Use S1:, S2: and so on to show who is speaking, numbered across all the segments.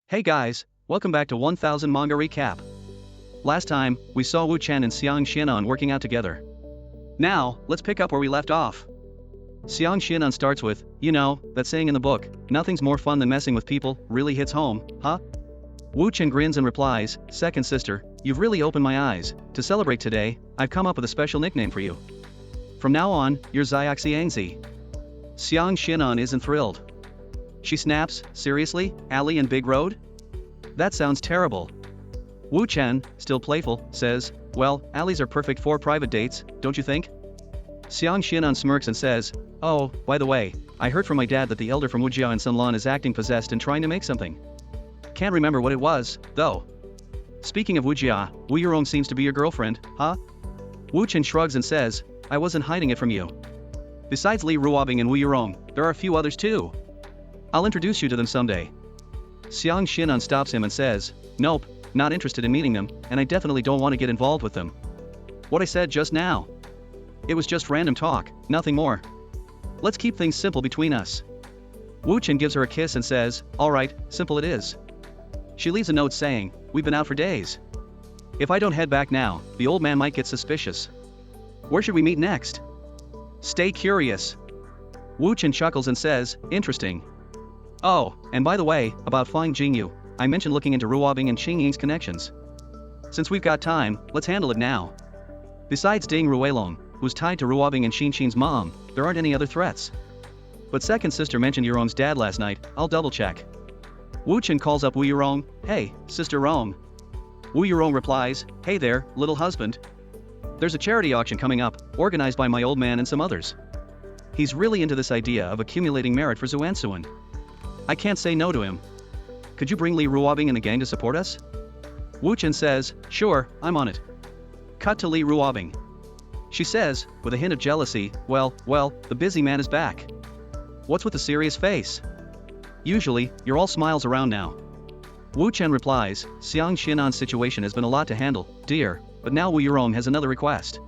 S1: Hey guys, welcome back to 1000 Manga Recap. Last time, we saw Wu Chen and Xiang Xianan working out together. Now, let's pick up where we left off. Xiang Xianan starts with, that saying in the book, nothing's more fun than messing with people, really hits home, huh? Wu Chen grins and replies, second sister, you've really opened my eyes. To celebrate today, I've come up with a special nickname for you. From now on, you're Xiaoxiangzi. Xiang Xianan isn't thrilled. She snaps, seriously, Alley and Big Road? That sounds terrible. Wu Chen, still playful, says, well, alleys are perfect for private dates, don't you think? Xiang Xianan smirks and says, oh, by the way, I heard from my dad that the elder from Wujia and Sunlan is acting possessed and trying to make something. Can't remember what it was, though. Speaking of Wujia, Wu Yurong seems to be your girlfriend, huh? Wu Chen shrugs and says, I wasn't hiding it from you. Besides Li Ruobing and Wu Yurong, there are a few others too. I'll introduce you to them someday. Xiang Xianan stops him and says, nope, not interested in meeting them, and I definitely don't want to get involved with them. What I said just now. It was just random talk, nothing more. Let's keep things simple between us. Wu Chen gives her a kiss and says, alright, simple it is. She leaves a note saying, we've been out for days. If I don't head back now, the old man might get suspicious. Where should we meet next? Stay curious. Wu Chen chuckles and says, interesting. Oh, and by the way, about Fang Jingyu, I mentioned looking into Ruobing and Qingying's connections. Since we've got time, let's handle it now. Besides Ding Ruelong, who's tied to Ruobing and Xin's mom, there aren't any other threats. But second sister mentioned Yurong's dad last night, I'll double check. Wu Chen calls up Wu Yurong, hey, sister Rong. Wu Yurong replies, hey there, little husband. There's a charity auction coming up, organized by my old man and some others. He's really into this idea of accumulating merit for Zuansuan. I can't say no to him. Could you bring Li Ruobing and the gang to support us? Wu Chen says, sure, I'm on it. Cut to Li Ruobing. She says, with a hint of jealousy, well, the busy man is back. What's with the serious face? Usually, you're all smiles around now. Wu Chen replies, Xiang Xianan's situation has been a lot to handle, dear, but now Wu Yurong has another request.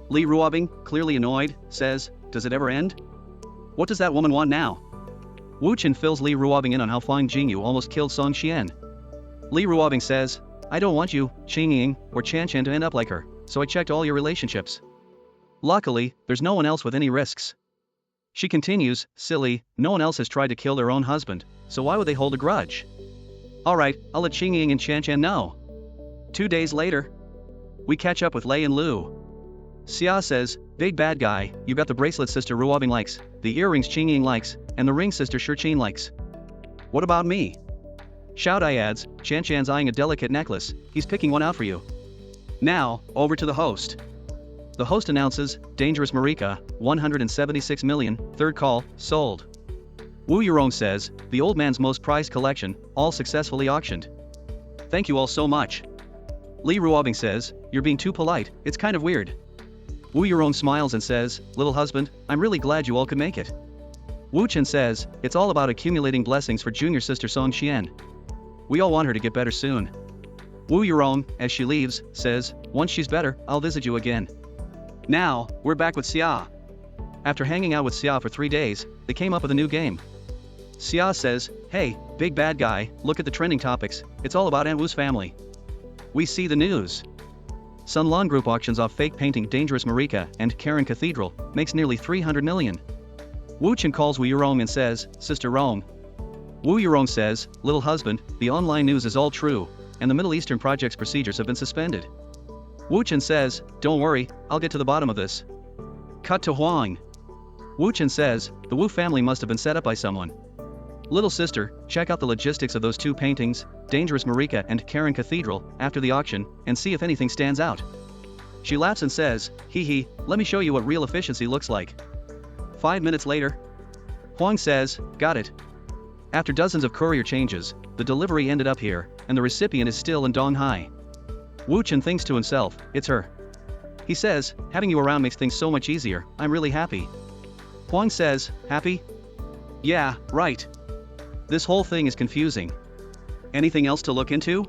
S1: Li Ruobing, clearly annoyed, says, does it ever end? What does that woman want now? Wu Chen fills Li Ruobing in on how Fang Jingyu almost killed Song Xian. Li Ruobing says, I don't want you, Qingying, or Qian to end up like her, so I checked all your relationships. Luckily, there's no one else with any risks. She continues, silly, no one else has tried to kill their own husband, so why would they hold a grudge? Alright, I'll let Qingying and Qian know. 2 days later, we catch up with Lei and Lu. Xia says, big bad guy, you got the bracelet sister Ruobing likes, the earrings Qingying likes, and the ring sister Shurqin likes. What about me? Shout I adds, Qian's eyeing a delicate necklace, he's picking one out for you. Now, over to the host. The host announces, Dangerous Marika, 176 million, third call, sold. Wu Yurong says, the old man's most prized collection, all successfully auctioned. Thank you all so much. Li Ruobing says, you're being too polite, it's kind of weird. Wu Yurong smiles and says, little husband, I'm really glad you all could make it. Wu Chen says, it's all about accumulating blessings for junior sister Song Xian. We all want her to get better soon. Wu Yurong, as she leaves, says, once she's better, I'll visit you again. Now, we're back with Xia. After hanging out with Xia for 3 days, they came up with a new game. Xia says, hey, big bad guy, look at the trending topics, it's all about Aunt Wu's family. We see the news. Sunlan Group auctions off fake painting Dangerous Marika and Karen Cathedral, makes nearly 300 million. Wu Chen calls Wu Yurong and says, Sister Rong. Wu Yurong says, little husband, the online news is all true, and the Middle Eastern project's procedures have been suspended. Wu Chen says, don't worry, I'll get to the bottom of this. Cut to Huang. Wu Chen says, the Wu family must have been set up by someone. Little sister, check out the logistics of those 2 paintings, Dangerous Marika and Karen Cathedral, after the auction, and see if anything stands out. She laughs and says, hee, let me show you what real efficiency looks like. 5 minutes later, Huang says, got it. After dozens of courier changes, the delivery ended up here, and the recipient is still in Donghai. Wu Chen thinks to himself, it's her. He says, having you around makes things so much easier, I'm really happy. Huang says, happy? Yeah, right. This whole thing is confusing. Anything else to look into?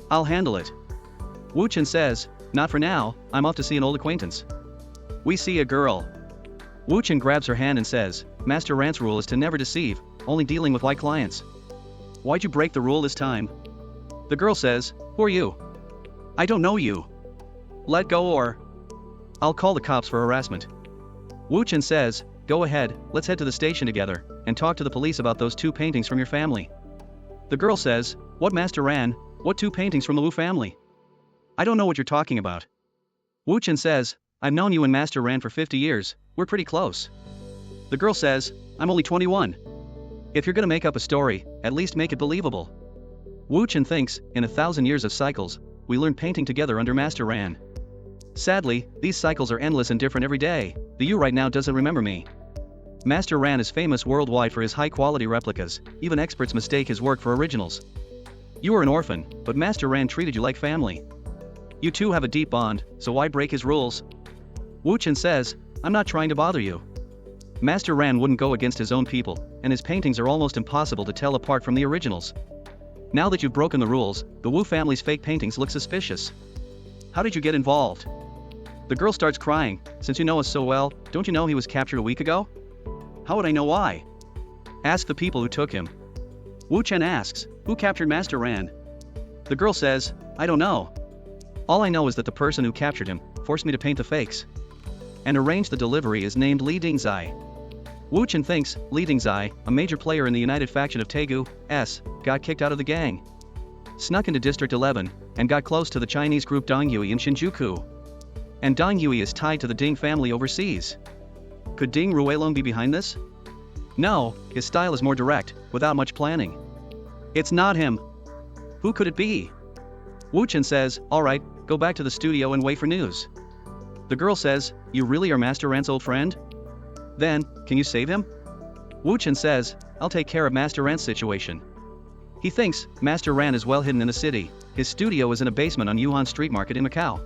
S1: I'll handle it. Wu Chen says, not for now, I'm off to see an old acquaintance. We see a girl. Wu Chen grabs her hand and says, Master Rant's rule is to never deceive, only dealing with white clients. Why'd you break the rule this time? The girl says, who are you? I don't know you. Let go or I'll call the cops for harassment. Wu Chen says, go ahead, let's head to the station together, and talk to the police about those 2 paintings from your family. The girl says, what Master Ran, what 2 paintings from the Wu family? I don't know what you're talking about. Wu Chen says, I've known you and Master Ran for 50 years, we're pretty close. The girl says, I'm only 21. If you're gonna make up a story, at least make it believable. Wu Chen thinks, in 1,000 years of cycles, we learned painting together under Master Ran. Sadly, these cycles are endless and different every day. The you right now doesn't remember me. Master Ran is famous worldwide for his high-quality replicas, even experts mistake his work for originals. You are an orphan, but Master Ran treated you like family. You two have a deep bond, so why break his rules? Wu Chen says, I'm not trying to bother you. Master Ran wouldn't go against his own people, and his paintings are almost impossible to tell apart from the originals. Now that you've broken the rules, the Wu family's fake paintings look suspicious. How did you get involved? The girl starts crying, since you know us so well, don't you know he was captured a week ago? How would I know why? Ask the people who took him. Wu Chen asks, who captured Master Ran? The girl says, I don't know. All I know is that the person who captured him forced me to paint the fakes. And arranged the delivery is named Li Dingzai. Wu Chen thinks, Li Dingzai, a major player in the United Faction of Taegu, got kicked out of the gang. Snuck into District 11, and got close to the Chinese group Dongyue in Shinjuku. And Dongyue is tied to the Ding family overseas. Could Ding Ruilong be behind this? No, his style is more direct, without much planning. It's not him. Who could it be? Wu Chen says, alright, go back to the studio and wait for news. The girl says, you really are Master Ran's old friend? Then, can you save him? Wu Chen says, I'll take care of Master Ran's situation. He thinks, Master Ran is well hidden in the city, his studio is in a basement on Yuhan Street Market in Macau.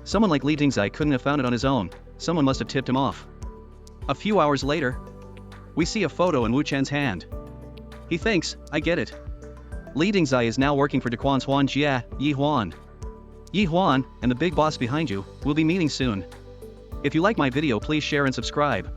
S1: Someone like Li Dingzai couldn't have found it on his own, someone must have tipped him off. A few hours later, we see a photo in Wu Chen's hand. He thinks, I get it. Li Dingzai is now working for Daquan's Huan Jia, Yi Huan. Yi Huan, and the big boss behind you, will be meeting soon. If you like my video, please share and subscribe.